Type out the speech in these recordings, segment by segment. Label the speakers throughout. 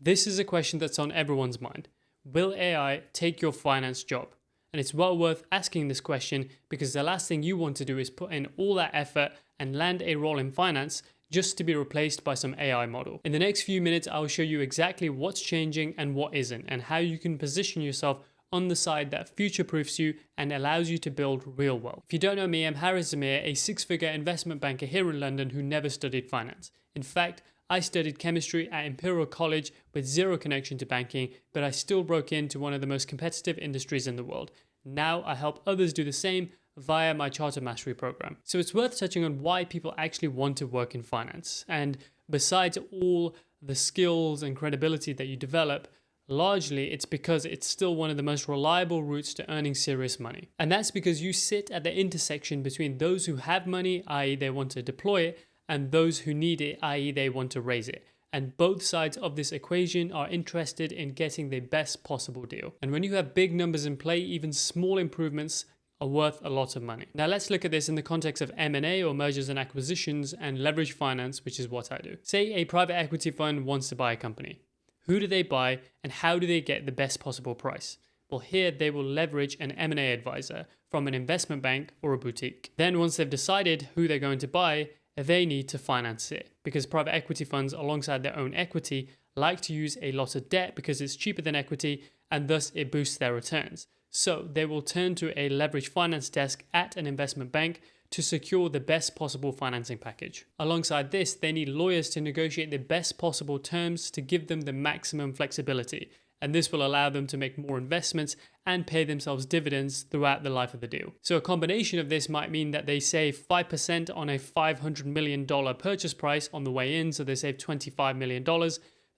Speaker 1: This is a question that's on everyone's mind. Will AI take your finance job? And it's well worth asking this question because the last thing you want to do is put in all that effort and land a role in finance just to be replaced by some AI model. In the next few minutes, I'll show you exactly what's changing and what isn't, and how you can position yourself on the side that future-proofs you and allows you to build real wealth. If you don't know me, I'm Harris Zamir, a six-figure investment banker here in London who never studied finance. In fact, I studied chemistry at Imperial College with zero connection to banking, but I still broke into one of the most competitive industries in the world. Now I help others do the same via my Charter Mastery program. So it's worth touching on why people actually want to work in finance. And besides all the skills and credibility that you develop, largely it's because it's still one of the most reliable routes to earning serious money. And that's because you sit at the intersection between those who have money, i.e. they want to deploy it, and those who need it, i.e. they want to raise it. And both sides of this equation are interested in getting the best possible deal. And when you have big numbers in play, even small improvements are worth a lot of money. Now let's look at this in the context of M&A or mergers and acquisitions and leverage finance, which is what I do. Say a private equity fund wants to buy a company. Who do they buy and how do they get the best possible price? Well, here they will leverage an M&A advisor from an investment bank or a boutique. Then once they've decided who they're going to buy, they need to finance it because private equity funds alongside their own equity like to use a lot of debt because it's cheaper than equity and thus it boosts their returns. So they will turn to a leverage finance desk at an investment bank to secure the best possible financing package. Alongside this, they need lawyers to negotiate the best possible terms to give them the maximum flexibility. And this will allow them to make more investments and pay themselves dividends throughout the life of the deal. So a combination of this might mean that they save 5% on a $500 million purchase price on the way in, so they save $25 million.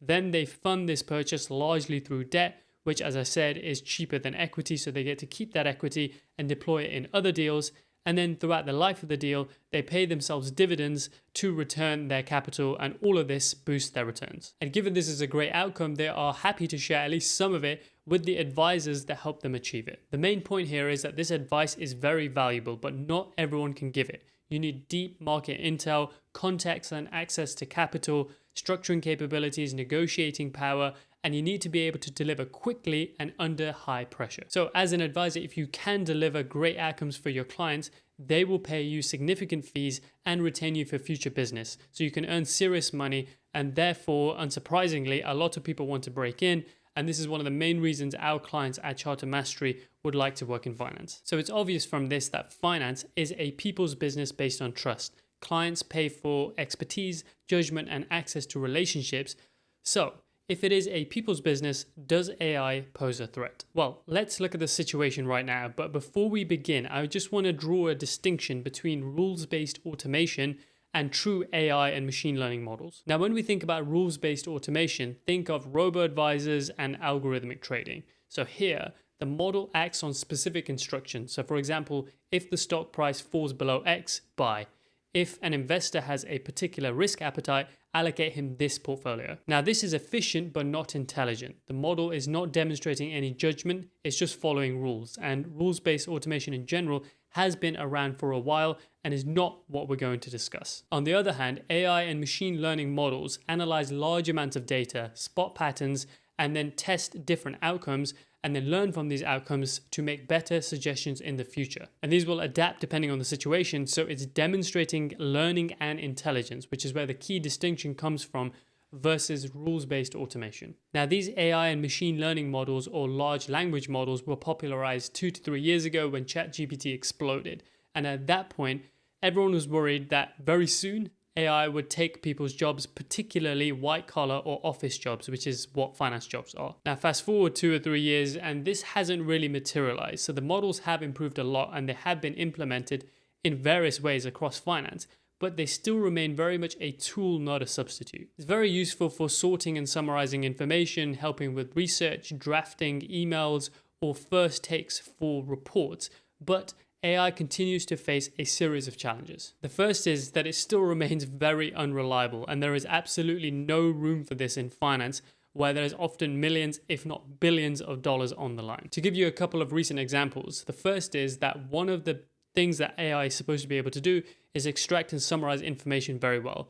Speaker 1: Then they fund this purchase largely through debt, which as I said is cheaper than equity, so they get to keep that equity and deploy it in other deals. And then throughout the life of the deal, they pay themselves dividends to return their capital, and all of this boosts their returns. And given this is a great outcome, they are happy to share at least some of it with the advisors that help them achieve it. The main point here is that this advice is very valuable, but not everyone can give it. You need deep market intel, context and access to capital, structuring capabilities, negotiating power, and you need to be able to deliver quickly and under high pressure. So as an advisor, if you can deliver great outcomes for your clients, they will pay you significant fees and retain you for future business. So you can earn serious money, and therefore, unsurprisingly, a lot of people want to break in. And this is one of the main reasons our clients at Charter Mastery would like to work in finance. So it's obvious from this that finance is a people's business based on trust. Clients pay for expertise, judgment, and access to relationships. So if it is a people's business, does AI pose a threat? Well, let's look at the situation right now. But before we begin, I just want to draw a distinction between rules-based automation and true AI and machine learning models. Now, when we think about rules-based automation, think of robo-advisors and algorithmic trading. So here, the model acts on specific instructions. So for example, if the stock price falls below X, buy. If an investor has a particular risk appetite, allocate him this portfolio. Now, this is efficient but not intelligent. The model is not demonstrating any judgment, it's just following rules. And rules-based automation in general has been around for a while and is not what we're going to discuss. On the other hand, AI and machine learning models analyze large amounts of data, spot patterns, and then test different outcomes, and then learn from these outcomes to make better suggestions in the future. And these will adapt depending on the situation, so it's demonstrating learning and intelligence, which is where the key distinction comes from versus rules-based automation. Now, these AI and machine learning models or large language models were popularized 2 to 3 years ago when ChatGPT exploded. And at that point, everyone was worried that very soon AI would take people's jobs, particularly white collar or office jobs, which is what finance jobs are. Now, fast forward 2 or 3 years, and this hasn't really materialized. So the models have improved a lot and they have been implemented in various ways across finance, but they still remain very much a tool, not a substitute. It's very useful for sorting and summarizing information, helping with research, drafting emails, or first takes for reports, but AI continues to face a series of challenges. The first is that it still remains very unreliable, and there is absolutely no room for this in finance, where there is often millions, if not billions of dollars on the line. To give you a couple of recent examples, the first is that one of the things that AI is supposed to be able to do is extract and summarize information very well.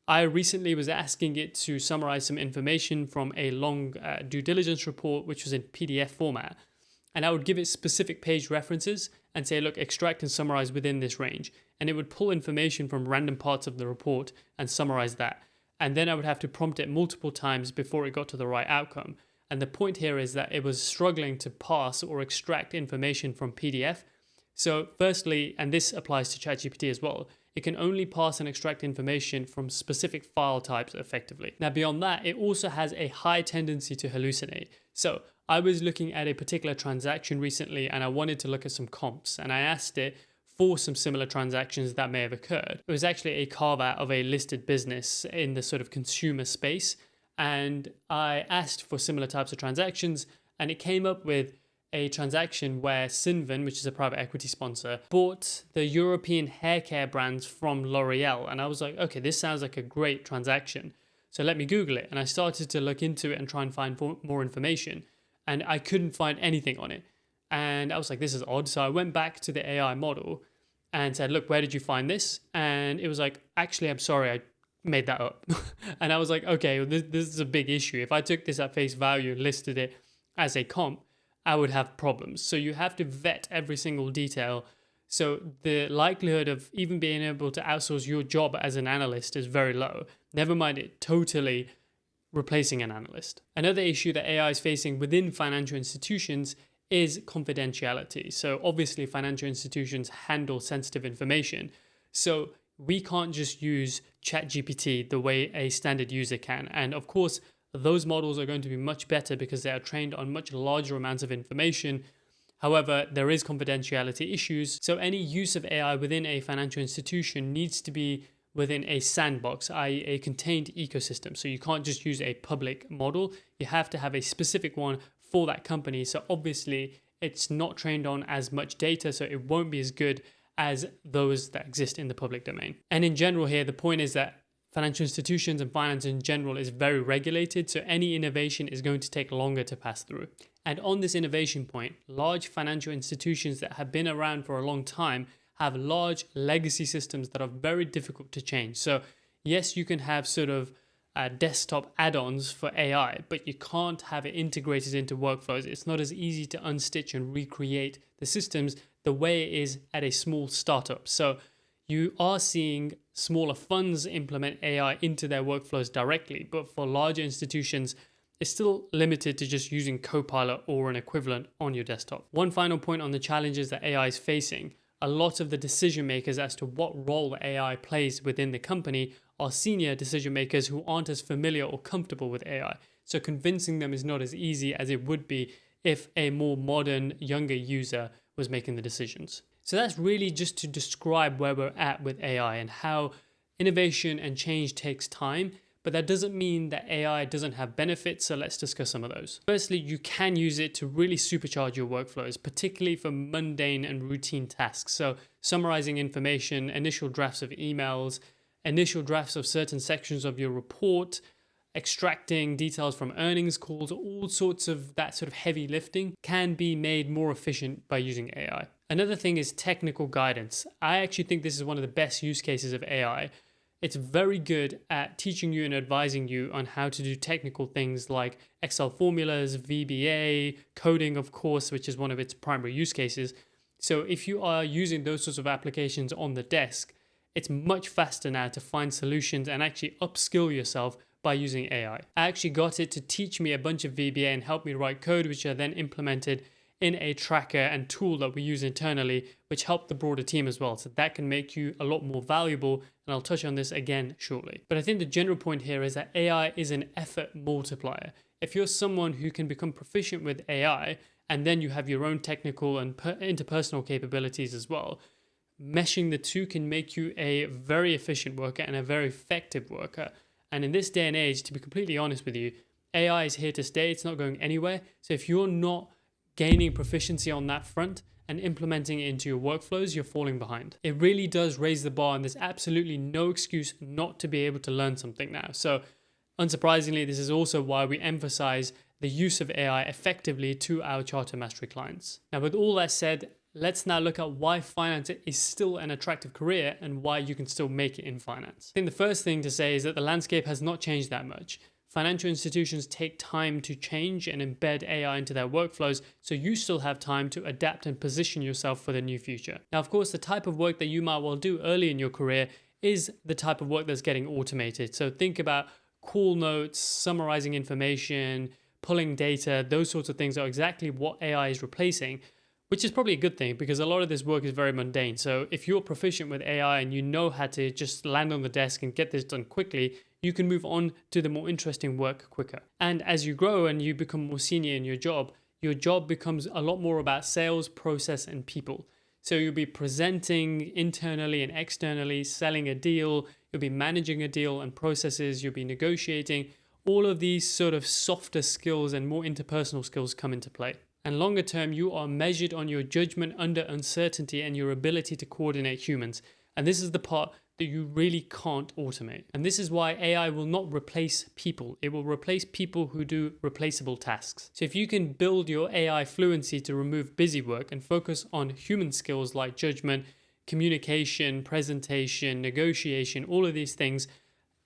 Speaker 1: I recently was asking it to summarize some information from a long due diligence report, which was in PDF format. And I would give it specific page references and say, look, extract and summarize within this range. And it would pull information from random parts of the report and summarize that. And then I would have to prompt it multiple times before it got to the right outcome. And the point here is that it was struggling to parse or extract information from PDF. So firstly, and this applies to ChatGPT as well, it can only parse and extract information from specific file types effectively. Now, beyond that, it also has a high tendency to hallucinate. So I was looking at a particular transaction recently and I wanted to look at some comps, and I asked it for some similar transactions that may have occurred. It was actually a carve out of a listed business in the sort of consumer space. And I asked for similar types of transactions, and it came up with a transaction where Cinven, which is a private equity sponsor, bought the European hair care brands from L'Oreal. And I was like, okay, this sounds like a great transaction. So let me Google it. And I started to look into it and try and find more information. And I couldn't find anything on it. And I was like, this is odd. So I went back to the AI model and said, look, where did you find this? And it was like, actually, I'm sorry, I made that up. And I was like, okay, well, this is a big issue. If I took this at face value and listed it as a comp, I would have problems. So you have to vet every single detail. So the likelihood of even being able to outsource your job as an analyst is very low. Never mind it totally replacing an analyst. Another issue that AI is facing within financial institutions is confidentiality. So obviously financial institutions handle sensitive information. So we can't just use ChatGPT the way a standard user can. And of course, those models are going to be much better because they are trained on much larger amounts of information. However, there is confidentiality issues. So any use of AI within a financial institution needs to be within a sandbox, i.e. a contained ecosystem. So you can't just use a public model. You have to have a specific one for that company. So obviously it's not trained on as much data, so it won't be as good as those that exist in the public domain. And in general here, the point is that financial institutions and finance in general is very regulated, so any innovation is going to take longer to pass through. And on this innovation point, large financial institutions that have been around for a long time have large legacy systems that are very difficult to change. So yes, you can have sort of desktop add-ons for AI, but you can't have it integrated into workflows. It's not as easy to unstitch and recreate the systems the way it is at a small startup. So you are seeing smaller funds implement AI into their workflows directly, but for larger institutions, it's still limited to just using Copilot or an equivalent on your desktop. One final point on the challenges that AI is facing. A lot of the decision makers as to what role AI plays within the company are senior decision makers who aren't as familiar or comfortable with AI. So convincing them is not as easy as it would be if a more modern, younger user was making the decisions. So that's really just to describe where we're at with AI and how innovation and change takes time, but that doesn't mean that AI doesn't have benefits, so let's discuss some of those. Firstly, you can use it to really supercharge your workflows, particularly for mundane and routine tasks. So summarizing information, initial drafts of emails, initial drafts of certain sections of your report, extracting details from earnings calls, all sorts of that sort of heavy lifting can be made more efficient by using AI. Another thing is technical guidance. I actually think this is one of the best use cases of AI. It's very good at teaching you and advising you on how to do technical things like Excel formulas, VBA, coding, of course, which is one of its primary use cases. So if you are using those sorts of applications on the desk, it's much faster now to find solutions and actually upskill yourself by using AI. I actually got it to teach me a bunch of VBA and help me write code, which I then implemented in a tracker and tool that we use internally, which helped the broader team as well. So that can make you a lot more valuable. And I'll touch on this again shortly. But I think the general point here is that AI is an effort multiplier. If you're someone who can become proficient with AI, and then you have your own technical and interpersonal capabilities as well, meshing the two can make you a very efficient worker and a very effective worker. And in this day and age, to be completely honest with you, AI is here to stay. It's not going anywhere. So if you're not gaining proficiency on that front and implementing it into your workflows, you're falling behind. It really does raise the bar, and there's absolutely no excuse not to be able to learn something now. So unsurprisingly, this is also why we emphasize the use of AI effectively to our charter mastery clients. Now, with all that said, let's now look at why finance is still an attractive career and why you can still make it in finance. I think the first thing to say is that the landscape has not changed that much. Financial institutions take time to change and embed AI into their workflows, so you still have time to adapt and position yourself for the new future. Now, of course, the type of work that you might well do early in your career is the type of work that's getting automated. So think about call notes, summarizing information, pulling data, those sorts of things are exactly what AI is replacing, which is probably a good thing because a lot of this work is very mundane. So if you're proficient with AI and you know how to just land on the desk and get this done quickly, you can move on to the more interesting work quicker. And as you grow and you become more senior in your job becomes a lot more about sales, process, and people. So you'll be presenting internally and externally, selling a deal, you'll be managing a deal and processes, you'll be negotiating. All of these sort of softer skills and more interpersonal skills come into play. And longer term, you are measured on your judgment under uncertainty and your ability to coordinate humans. And this is the part that you really can't automate. And this is why AI will not replace people. It will replace people who do replaceable tasks. So if you can build your AI fluency to remove busy work and focus on human skills like judgment, communication, presentation, negotiation, all of these things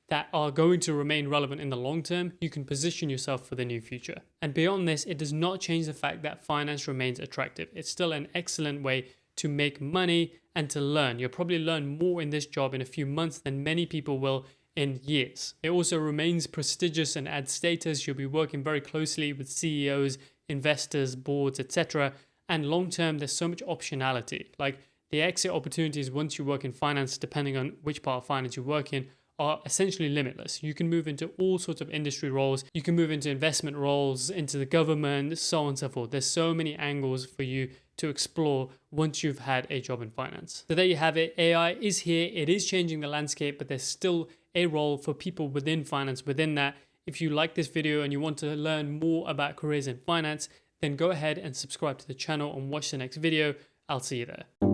Speaker 1: that are going to remain relevant in the long term, you can position yourself for the new future. And beyond this, it does not change the fact that finance remains attractive. It's still an excellent way to make money and to learn. You'll probably learn more in this job in a few months than many people will in years. It also remains prestigious and adds status. You'll be working very closely with CEOs, investors, boards, etc. And long term, there's so much optionality. Like the exit opportunities once you work in finance, depending on which part of finance you work in, are essentially limitless. You can move into all sorts of industry roles. You can move into investment roles, into the government, so on and so forth. There's so many angles for you to explore once you've had a job in finance. So there you have it. AI is here. It is changing the landscape, but there's still a role for people within finance within that. If you like this video and you want to learn more about careers in finance, then go ahead and subscribe to the channel and watch the next video. I'll see you there.